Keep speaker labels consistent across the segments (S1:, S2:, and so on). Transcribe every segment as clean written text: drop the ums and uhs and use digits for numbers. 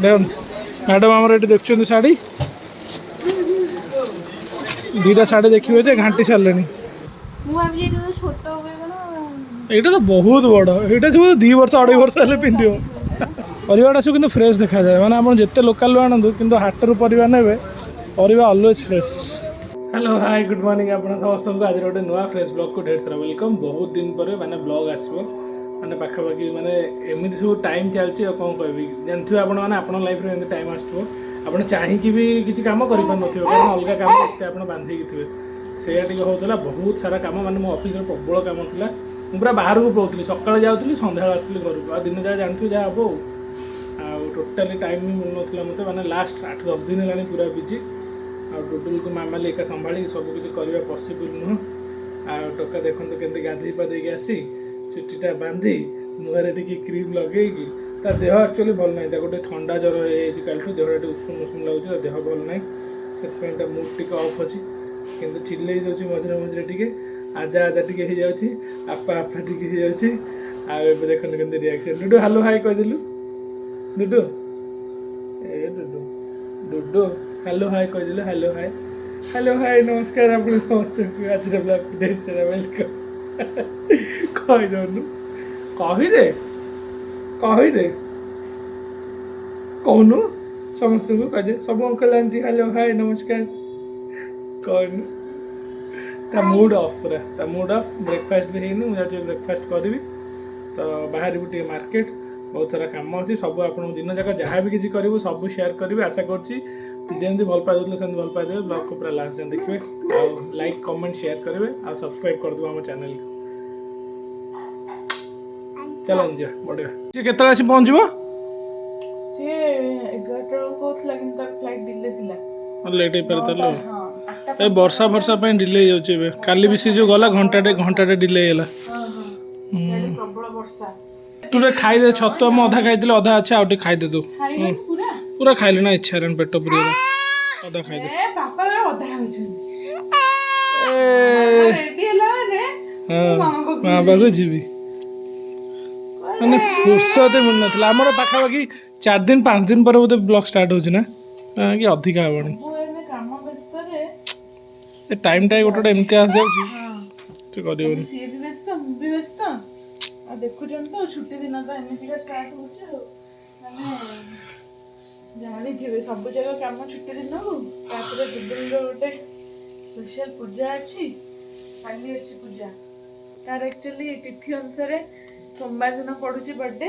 S1: দেখুন ম্যাডাম আমার এটি দেখছেন শাড়ি দুইটা শাড়ি দেখবে যে ঘাঁটি সারলেনি এইটা তো বহুত বড় এইটা ସବୁ 2 ବର୍ଷ 2.5 ବର୍ଷ ହେଲେ ପିନ୍ଧିବ ପରିବାଟା ସବୁ କିନ୍ତୁ ଫ୍ରେଶ୍ ଦେଖାଯାଏ ମାନେ ଆପଣ ଯେତେ ଲୋକାଲରୁ ଆଣନ୍ତୁ କିନ୍ତୁ ହାଟରୁ ପରିବା ନେବେ ପରିବା always fresh. Hello hi good morning ଆପଣ ସମସ୍ତଙ୍କୁ ଆଜି ଗୋଟେ ନୂଆ ଫ୍ରେଶ୍ ବ୍ଲଗ୍କୁ ଢେର ସାରା ୱେଲକମ୍। ବହୁତ ଦିନ ପରେ ମାନେ ବ୍ଲଗ୍ ଆସିବ ମାନେ ପାଖାପାଖି ମାନେ ଏମିତି ସବୁ ଟାଇମ୍ ଚାଲିଛି ଆଉ କ'ଣ କହିବି ଜାଣିଥିବେ ଆପଣମାନେ ଆପଣଙ୍କ ଲାଇଫ୍ରେ ଏମିତି ଟାଇମ୍ ଆସୁଥିବ ଆପଣ ଚାହିଁକି ବି କିଛି କାମ କରିପାରୁନଥିବେ କାରଣ ଅଲଗା କାମ ଏତେ ଆପଣ ବାନ୍ଧିକି ଥିବେ ସେଇଆ ଟିକେ ହେଉଥିଲା ବହୁତ ସାରା କାମ ମାନେ ମୋ ଅଫିସରେ ପ୍ରବଳ କାମ ଥିଲା ମୁଁ ପୁରା ବାହାରକୁ ପଳାଉଥିଲି ସକାଳେ ଯାଉଥିଲି ସନ୍ଧ୍ୟାବେଳେ ଆସୁଥିଲି ଘରକୁ ଆଉ ଦିନ ଯାହା ଜାଣିଥିବେ ଯାହା ହେବ ଆଉ ଟୋଟାଲି ଟାଇମ୍ ବି ମିଳୁନଥିଲା ମୋତେ ମାନେ ଲାଷ୍ଟ 8-10 ଦିନ ହେଲାଣି ପୁରା ବିଜି ଆଉ ଡୁଡୁଲକୁ ମାମାଲି ଏକା ସମ୍ଭାଳି ସବୁକିଛି କରିବା ପସିବୁଲ୍ ନୁହଁ। ଆଉ ଟୋକା ଦେଖନ୍ତୁ କେମିତି ଗାଧେଇ ପାଧେଇକି ଆସି ଚୁଟିଟା ବାନ୍ଧି ମୁହଁରେ ଟିକେ କ୍ରିମ୍ ଲଗେଇକି ତା ଦେହ ଆକ୍ଚୁଆଲି ଭଲ ନାହିଁ ତାକୁ ଟିକେ ଥଣ୍ଡା ଜ୍ୱର ହେଇଯାଇଛି କାଲିଠୁ ଦେହଟା ଟିକେ ଉଷୁମ ଉଷୁମ ଲାଗୁଛି ତା ଦେହ ଭଲ ନାହିଁ ସେଥିପାଇଁ ତା ମୁଡ୍ ଟିକେ ଅଫ୍ ଅଛି କିନ୍ତୁ ଚିଲେଇ ଦେଉଛି ମଝିରେ ମଝିରେ ଟିକେ ଆଦା ଆଦା ଟିକେ ହେଇଯାଉଛି ଆପା ଆପା ଟିକେ ହେଇଯାଉଛି ଆଉ ଏବେ ଦେଖନ୍ତୁ କେମିତି ରିଆକ୍ସନ୍ ଡୁଡୁ ହାଲୋ ହାଇ କହିଦେଲୁ ଡୁଡୁ ଏ ଡୁଡୁ ଡୁଡୁ ହାଲୋ ହାଇ କହିଦେଲୁ ହାଲୋ ହାଇ ନମସ୍କାର ଆପଣ ସମସ୍ତଙ୍କୁ ଆଜିର ବ୍ଲଗ୍କୁ ଢେର ସାରା ୱେଲକମ୍ କହିଦେଉନୁ କହିଦେ କହୁନୁ ସମସ୍ତଙ୍କୁ କହିଦେ ସବୁ ଅଙ୍କଲ ଆଣ୍ଟି ହାଲୋ ହାଇ ନମସ୍କାର କହିନୁ ତା ମୁଡ୍ ଅଫ୍ ପୁରା ତା ମୁଡ୍ ଅଫ୍ ବ୍ରେକଫାଷ୍ଟ ବି ହେଇନି ମୁଁ ଯାଉଛି ବ୍ରେକଫାଷ୍ଟ କରିବି ତ ବାହାରିବୁ ଟିକେ ମାର୍କେଟ ବହୁତ ସାରା କାମ ଅଛି ସବୁ ଆପଣଙ୍କୁ ଦିନ ଯାକ ଯାହା ବି କିଛି କରିବୁ ସବୁ ସେୟାର କରିବି ଆଶା କରୁଛି ଯେମିତି ଭଲ ପାଇଦେଉଥିଲେ ସେମିତି ଭଲ ପାଇଦେବେ ବ୍ଲଗ୍କୁ ପୁରା ଲାଷ୍ଟ ଯାଏଁ ଦେଖିବେ ଆଉ ଲାଇକ୍ କମେଣ୍ଟ ସେୟାର କରିବେ ଆଉ ସବସ୍କ୍ରାଇବ୍ କରିଦେବୁ ଆମ ଚ୍ୟାନେଲକୁ ଚାଲ ଯିବା ବଢ଼ିଆ ସିଏ କେତେବେଳେ ଆସି ପହଞ୍ଚିବ
S2: ସିଏ 11ଟା କହୁଥିଲା କିନ୍ତୁ ତାର ଫ୍ଲାଇଟ୍ ଡିଲେ ଥିଲା
S1: ଲେଟ୍ ହେଇପାରେ ତାହେଲେ ଏ ବର୍ଷା ଫର୍ଷା ପାଇଁ ଡିଲେ ହେଇଯାଉଛି ଏବେ କାଲି ବି ସେ ଯେଉଁ ଗଲା ଘଣ୍ଟାଟେ ଡିଲେ ହେଇଗଲା
S2: ପ୍ରବଳ ବର୍ଷା
S1: ତୁ ଟିକେ ଖାଇଦେ ଛତୁଆ ମୁଁ ଅଧା ଖାଇଥିଲି ଅଧା ଅଛି ଆଉ ଟିକେ ଖାଇଦେ ତୁ ପୁରା ଖାଇଲି ନା ଇଚ୍ଛା ହେଲାଣି ପେଟ ପୁରିଗଲା ଅଧା ଖାଇଦେ
S2: ବାପା ଅଧା ହଉଛନ୍ତି ରେଡି ହେଲା ମାନେ
S1: ମା ପାଖକୁ ଯିବି ମାନେ ଫୁର୍ସତ ମିଳୁନଥିଲା ଆମର ପାଖାପାଖି 4 ଦିନ 5 ଦିନ ପରେ ବୋଧେ ବ୍ଲଗ୍ ଷ୍ଟାର୍ଟ ହେଉଛି ନା କି ଅଧିକା ହେବଣି
S2: କାମ ବ୍ୟସ୍ତରେ
S1: ଏ ଟାଇମ୍ଟା ଗୋଟେ ଏମିତି ଆସିଯାଉଛି ସେ କରିବନି
S2: ସିଏ ବି ବ୍ୟସ୍ତ ମୁଁ ବି ବ୍ୟସ୍ତ ଆଉ ଦେଖୁଛନ୍ତି ତ ଛୁଟି ଦିନ ତ ଏମିତିକା ଷ୍ଟାର୍ଟ ହେଉଛି ଆଉ ମାନେ ଜାଣିଥିବେ ସବୁ ଜାଗା କାମ ଛୁଟି ଦିନକୁ ତାପରେ ଗୁଡୁଲର ଗୋଟେ ସ୍ପେଶାଲ ପୂଜା ଅଛି କାଲି ଅଛି ପୂଜା ତାର ଆକ୍ଚୁଆଲି ତିଥି ଅନୁସାରେ ସୋମବାର ଦିନ ପଡୁଛି ବର୍ଥଡେ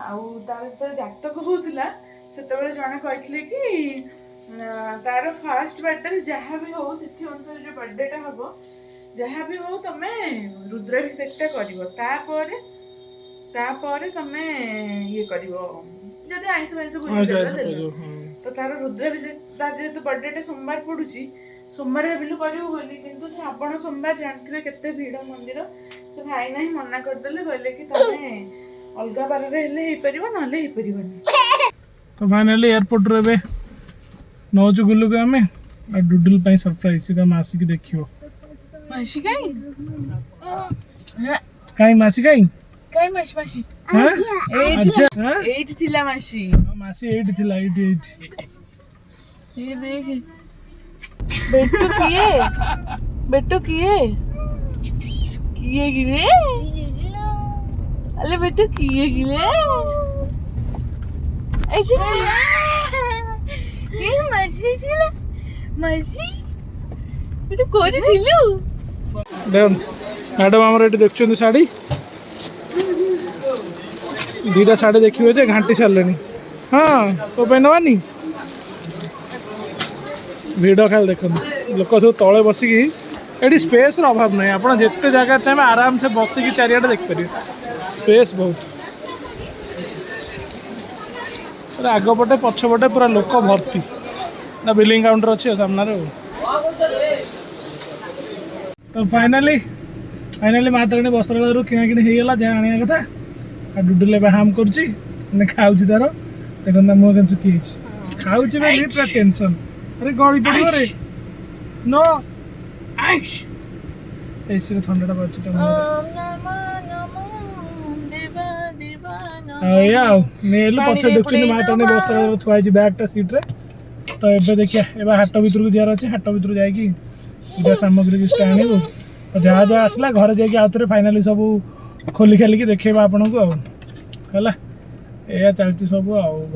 S2: ଆଉ ତାର ଯେତେବେଳେ ଜାତକ ହଉଥିଲା ସେତେବେଳେ ଜଣେ କହିଥିଲେ କି ତାର ଫାର୍ଷ୍ଟ ବର୍ଥଡେ ଯାହା ବି ହଉ ତିଥି ଅନୁସାରେ ଯୋଉ ବର୍ଥଡେଟା ହବ ଯାହା ବି ହଉ ତମେ ରୁଦ୍ରାଭିଷେକଟା କରିବ ତାପରେ ତମେ ଇଏ କରିବ ଯଦି ଆଇଁଷ ଫାଇଁଷ ତ ତାର ରୁଦ୍ରାଭିଷେକ ତାର ଯେହେତୁ ବର୍ଥଡେଟା ସୋମବାର ପଡୁଛି ସୋମବାର ଭାବିଲୁ କରିବୁ ବୋଲି କିନ୍ତୁ ଶ୍ରାବଣ ସୋମବାର ଜାଣିଥିବେ କେତେ ଭିଡ଼ ମନ୍ଦିର ତ ଭାଇ ନାହିଁ ମନା କରିଦେଲେ କହିଲେ କି ତମେ ଅଲଗା ବାରରେ ହେଲେ ହେଇପାରିବ ନହେଲେ ହେଇପାରିବନି
S1: ତ ଫାଇନାଲି ଏୟାରପୋର୍ଟରୁ ଏବେ ନଉଛୁ ଗୁଲୁକୁ ଆମେ ଆଉ ଡୁଡୁଲ ପାଇଁ ସରପ୍ରାଇଜ ସେ ତା ମାସିକି ଦେଖିବ
S2: ମାସି କାଇଁ
S1: ମାସି କାଇଁ
S2: ମାସି
S1: ଏଇଠି
S2: ଥିଲା ମାସି
S1: ମାସି ଏଇଠି ଥିଲା ଏଇଠି
S2: ये देख बेटू किए गिरे अरे बेटू किए गिरे ये मासी ছিল मासी बेटू कोरी ছিলু
S1: দেখুন ম্যাডাম আমার এটি দেখছেন শাড়ি দুইটা শাড়ি দেখবে যে ঘাঁটি সারলেনি হ্যাঁ তো ପାଇଁ ନେବାନି ଭିଡ଼ିଓ ଖାଲି ଦେଖନ୍ତୁ ଲୋକ ସବୁ ତଳେ ବସିକି ଏଠି ସ୍ପେସ୍ର ଅଭାବ ନାହିଁ ଆପଣ ଯେତେ ଜାଗା ଚାହିଁବେ ଆରାମସେ ବସିକି ଚାରିଆଡ଼େ ଦେଖିପାରିବେ ସ୍ପେସ୍ ବହୁତ ଆଗପଟେ ପଛପଟେ ପୁରା ଲୋକ ଭର୍ତ୍ତି ନା ବିଲିଂ କାଉଣ୍ଟର ଅଛି ସାମ୍ନାରେ ଆଉ ତ ଫାଇନାଲି ମା ତାରିଣୀ ବସ୍ତ୍ରାଳୟରୁ କିଣାକିଣି ହେଇଗଲା ଯାହା ଆଣିବା କଥା ଆଉ ଡୁଡୁଲ ଏବେ ହାମ୍ କରୁଛି ମାନେ ଖାଉଛି ତାର ଦେଖନ୍ତୁ ତା ମୁହଁ କେମିତି ଶୁଖି ହେଇଛି ଖାଉଛି ବୋଲି ପୁରା ଟେନସନ୍ अरे गड़ी पड़ो रे नो आइश ऐसे थंडाटा बाजू तो
S2: दीवाना
S1: या नेलु पछ देखुनी माताने बस्ता थुआ जी बैगटा सीट रे तो एबे देखिया एबे हाट भीतर को जार अछि हाट भीतर जाई कि पूजा सामग्री किछटा आनिबो जहाँ जहाँ आसला घर जाकि आउथरे फाइनाली सब खोली खाली के देखेबा आपन को हला एया चलती सब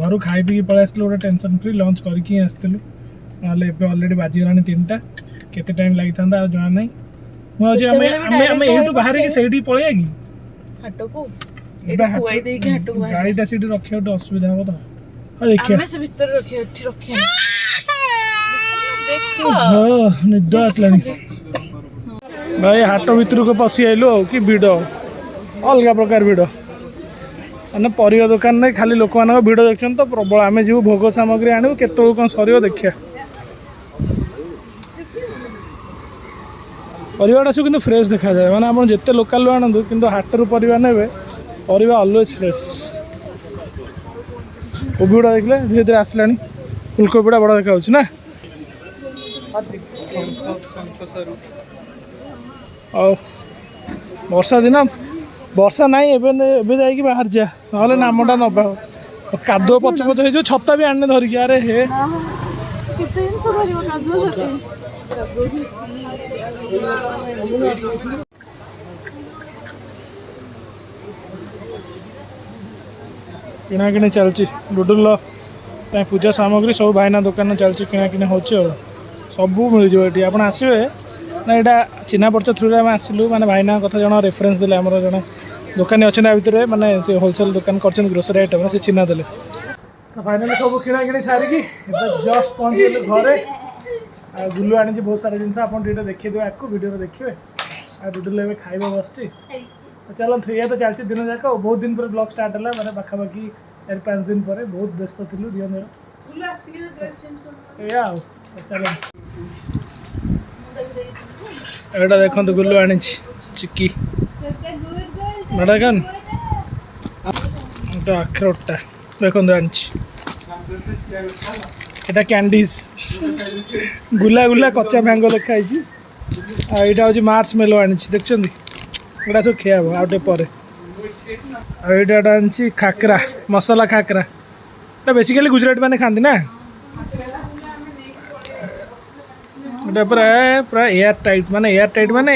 S1: घर खाई पी पळै आसलु गोटे टेंशन फ्री लंच करके आसतलु नाले एबे ऑलरेडी बाजी गलानी 3टा केते टाइम लागि थांदा आ जाना नै मु जे हमें एठू बाहर के सेठी पळैया कि
S2: हाट को एटा खुआई दे के हाट को बाहर
S1: गाड़ीटा सीट रखिया तो असुविधा हो तो हां देखिए
S2: हमें से भीतर रखिए एठी रखिए देखो
S1: हां निद आसलानी भाई हाट भीतर को पसी आइलु कि भिड़ अलग प्रकार भिड़ मैंने परिया दुकान नहीं खाली लोक मान भिड़ देखते तो प्रबल आम जीव भोग सामग्री आणु केत कौन सर देखिया परिवाटा सब कि फ्रेश देखा जाए मैंने आप जिते लोकाल आणु कि हाटर परिवा ने परिवा अलवेज फ्रेश कोबीटा देखले धीरे धीरे आसला फुलकोबीटा बड़ा देखा ना वर्षा दिन वर्षा नाई एबे जाइए बाहर जा ना नामटा ना कादुआ पच पच हो छता भी आने धरिकी अरे हे किना किणी चलती डुडुल पूजा सामग्री सब भाईना दुकान चलती किना किणी हो सब मिल जाए आप आसवे ना यहाँ चिन्ह परिचय थ्रू आम आसलु माने भाईना कथा जन रेफरेन्स देले आमर जन दुकानी अच्छे भितर माने से होलसेल दुकान कर ग्रोसरी आइटम से चिन्ह देले तो फाइनाली सब किना किणी सारिकी जस्ट पहुँचे घरे गुलू आनी बहुत सारा जिन आप देखिए देवे आपको वीडियो देखिए डुडुल एवं खाइबा बस तो चलो ये तो चलती दिन जाक बहुत दिन पर ब्लॉग स्टार्ट है मैंने पाखापाखि 4-5 दिन पर बहुत व्यस्त थिलु दियो चलो एटा देखो गुल्लू आनी चिक्की बड़ा कन अखरोटा देखो आनी कैंडीज गुला गुला कच्चा मैंगो लिखाई यहाँ हूँ मार्च मेलो आनी देखते यहाँ सब खिया आउटे पर आनी खाकरा मसाला खाकरा बेसिकली गुजरात मैंने खाती ना पूरा पूरा एयर टाइट माने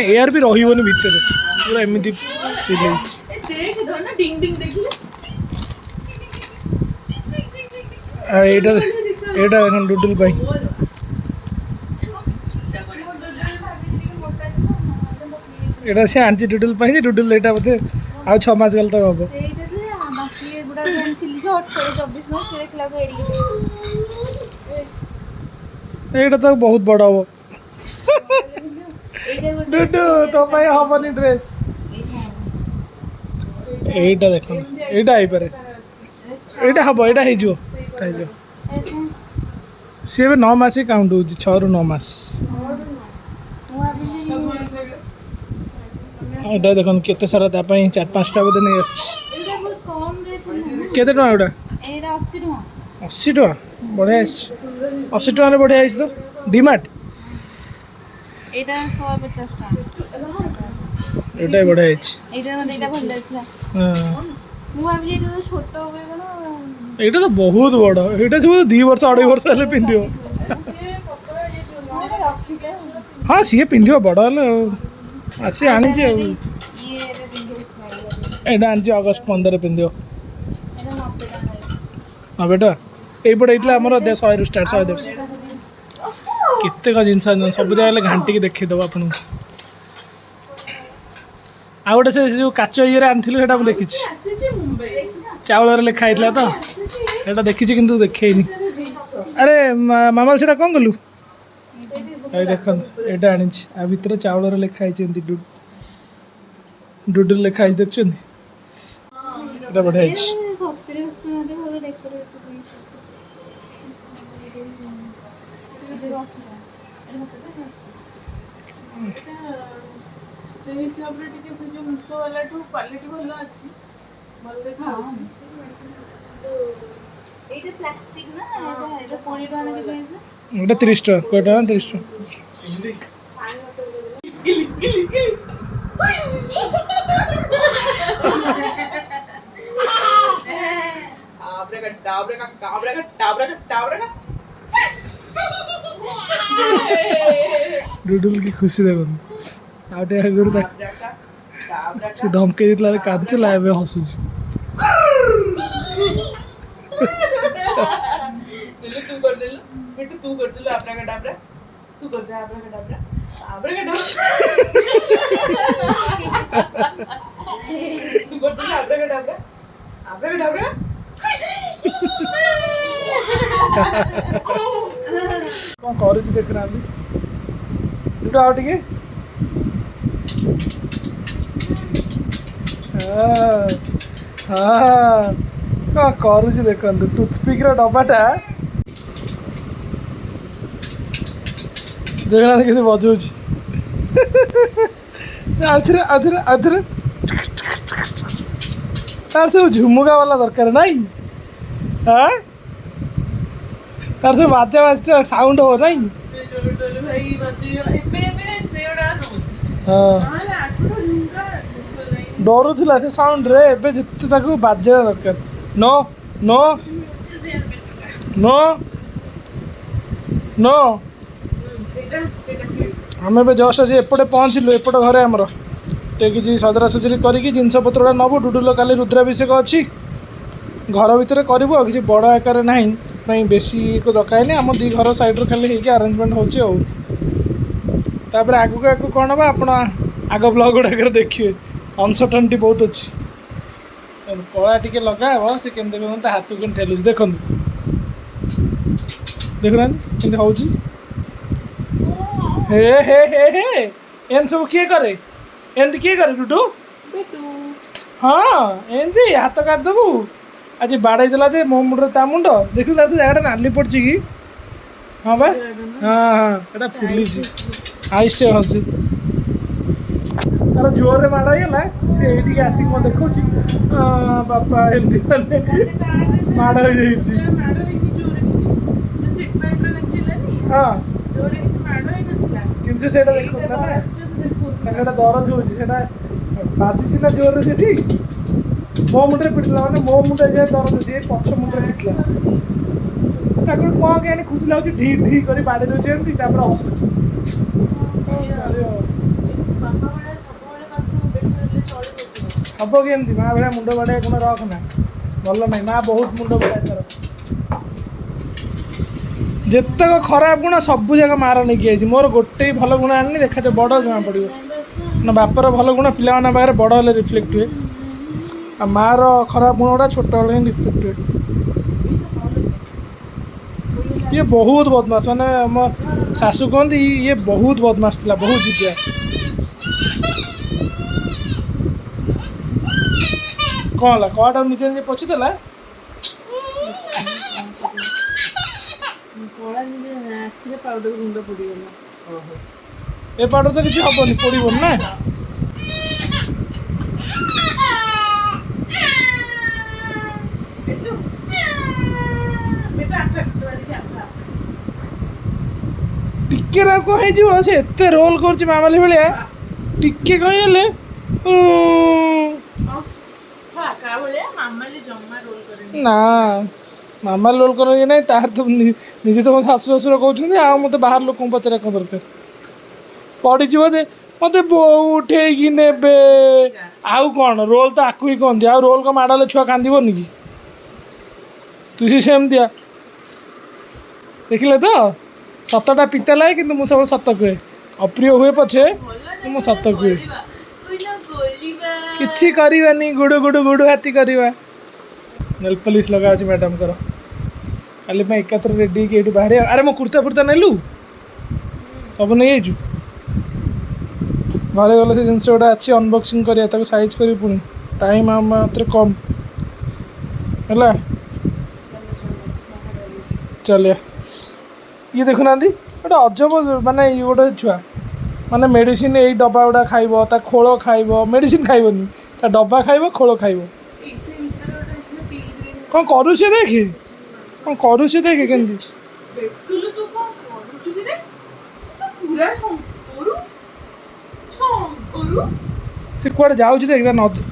S1: एयर भी रही भितर पूरा एमती देख डुडुल भाई एटा से आंची डुडुल पाई डुडुल एटा बोधे आ 6 मास गल तक हम एटा तो बहुत बड़ा हम डुडू तो भाई हमनी ड्रेस एटा देखो एटा आई पारे एटा हम एटा हे जो सी 9 मास काउंट हो 6 ରୁ 9 मास एटा देखो केते सारा 4-5टा बोधे नहीं केते टका एटा 80 टका बढ़िया 80 टका बढ़िया तो डीमार्ट
S2: एटा 150 टका
S1: एटा बढ़िया एटा तो बहुत बड़ एटा सब 2 वर्ष 2.5 वर्ष हेले पिंधियो हाँ सी पिंधियो बड़ आसी आनी एटा आनी अगस्ट 15 पिंधियो हाँ बेटा यहीपटे होता आमर 100 ରୁ स्टार्ट 100 केतेक जिन सब जगह घाटी की देखीदेव आप आ गोटे से जो काच ये आनी देखी चाउल लिखाई तो यहाँ देखी कि देखेनी अरे मामा से कौन कलु देख यहाँ आनी आ भितर चाउल लिखाई डुडुल लिखाई देखते बढ़िया
S2: से हिसाब रे टिके से जो मुसो वाला ठू क्वालिटी भलो अछि भलो देखा अछि तो एटा प्लास्टिक ना एटा 40 टका ना के प्राइस
S1: एटा 30 टका कोटा 30 टका डुडुल की खुशी देखो आउटे आगुरु से धमके देला कांदुला एबे हसुची
S2: तू कर दिलु बेटू तू कर दिलु आब्राकाडाब्रा तू कर दे आब्राकाडाब्रा आब्राकाडाब्रा तू कर दिलु आब्राकाडाब्रा आब्राकाडाब्रा
S1: कौन करूची देख रहा अभी दुटा आउट के हाँ कौन करूची देखंतु टूथपिक रो डब्बाटा देखना केते बजौची आधरे आधरे आधरे तार सब झुमुका वाला दरकार नहीं हाँ तार सब बाजा बाजते साउंड हो नहीं
S2: डोलो भाई बच्ची एबे सेडा नोच
S1: हाँ
S2: हां आठो झुमका नहीं
S1: डरू थिला से साउंड रे एबे जिते ताको बाजा दरकार नो नो नो नो
S2: सेटा सेटा
S1: आम ए जस्ट आज एपटे पहुँचलु एपट घरे आमर टे कि सजरा सजरी करी जिनपतर नबू डुडुल काली रुद्राभिषेक अच्छी घर भितर करूँ आ कि बड़ आकार ना बेसी को दरकार नहीं आम दी घर सैड्रु खाली होगी आरेंजमेंट होपर आगू आगू कौन हम आप आग ब्लग गुड़ाक देखिए अनसर्टनिटी बहुत अच्छी कला टी लगा से केमती कहते हाथ को ठेलुच देख देखुना के हो हे हे हे हे एन सब किए करे एमती किए करे डुडू
S2: बेटू
S1: हाँ एमती हाथ काटिदेबू आज बाड़े देला जे मो मुंड ता मुंड देखु तार से जगह नाली पड़ी कि हाँ बा हाँ हाँ एटा फुली आईस टे हसी तार जोर रे माड़ होगा से ये आसिक मैं देखा बापा एमती मैंने माड़ हो जाइए हाँ किंतु से देखो ना दरज हो बाजी ना जोर से मो मुंडे पिटला मैंने मो मुंडे जाए दरज से पक्ष मुंडे पिटला कौन क्या खुशी लगे ढी ढी कर बाड़े दूसरी एमती हसुच हम कि माँ भाया मुंड बाड़े कौन रखना भल ना माँ बहुत मुंड बाड़े तर जितक खराब गुण सब जगह मार नहीं आई मोर गोटे भल गुण आनी देखा बड़ जमा पड़ो ना बापर भल गुण पिला पाखे बड़ हेल्ले रिफ्लेक्ट हुए आ मार खराब गुण गुड़ा छोट बेले रिफ्लेक्ट हुए ये बहुत बदमाश माने आम शाशु कहती ये बहुत बदमाश थी बहुत जिदिया कौन है कड़ा निजे निजे पचिदेला
S2: पाउडर गुंड पड़गला
S1: ए पाउडर तो किसी हेनी पड़न ना टिके कहीं से एत रोल कर मामाली भाया टिके कहीं ना मामा रोल कर ना तार तो निजे तुम शाशु शशुर कहते आ मत बाहर लोक पचार कौन दरकार पड़ज मत बो उठे ने आउ कौन रोल तो आकु ही कहते आ रोल को माड़े छुआ कांदबनी कि तुझे सेमतिया देखिले तो सतटा पिता लगे कि मुझे सब सत कहे अप्रिय हुए पछे मुझे सत कहे किसी करवानी गुडु गुडु गुडु हाथी करवा नेल पॉलिश लगा मैडम कर खाली मैं एकात्र रेडी कि बाहर अरे मो कुर्ता फुर्ता नेलु सब नहीं जाइए घरे गले से जिनस गुड़ा अच्छी अनबक्सिंग कर साइज कर पुणी टाइम आम कम है चलिए ये देखुना गोटे अजब माने ये गोटे छुआ माने मेडिसिन यही डब्बा गुड़ा खाइब ता खोल खाइब मेडिसिन खाइबनी ता डब्बा खाइब खोल खाइब कौन करू से देखे कौन करू से देखे केमती से कुआडे जाऊँ देख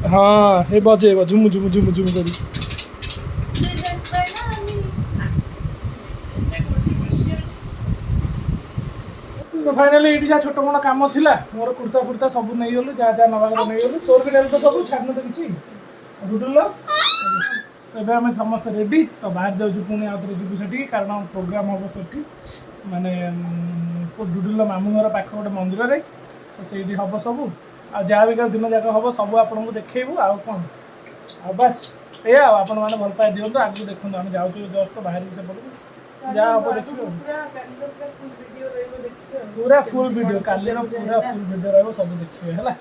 S1: हाँ ये बजेब झुमु झुमु झुमु झुमु कर तो फाइनाली ये जहाँ छोट मोट कम थिला मोर कुर्ता फुर्ता सब नहीं गलु जहाँ जहाँ नवा नहीं गलु तोर भी तो सब छाड़ तो किसी डुडुल ଏବେ ଆମେ ସମସ୍ତେ ରେଡ଼ି ତ ବାହାରି ଯାଉଛୁ ପୁଣି ଆଉ ଥରେ ଯିବୁ ସେଠିକି କାରଣ ପ୍ରୋଗ୍ରାମ୍ ହେବ ସେଠି ମାନେ ଡୁଡୁଲ ମାମୁଁ ଘର ପାଖ ଗୋଟେ ମନ୍ଦିରରେ ତ ସେଇଠି ହେବ ସବୁ ଆଉ ଯାହା ବି ଦିନ ଯାକ ହେବ ସବୁ ଆପଣଙ୍କୁ ଦେଖେଇବୁ ଆଉ କ'ଣ ଆଉ ବାସ୍ ଏଇଆ ଆଉ ଆପଣମାନେ ଭଲ ପାଇ ଦିଅନ୍ତୁ ଆଗକୁ ଦେଖନ୍ତୁ ଆମେ ଯାଉଛୁ ଜଷ୍ଟ ବାହାରିକି ସେପଟକୁ ଯାହା ହେବ ଦେଖିବୁ ପୁରା ଫୁଲ୍ ଭିଡ଼ିଓ କାଲିର ପୁରା ଫୁଲ୍ ଭିଡ଼ିଓ ରହିବ ସବୁ ଦେଖିବେ ହେଲା।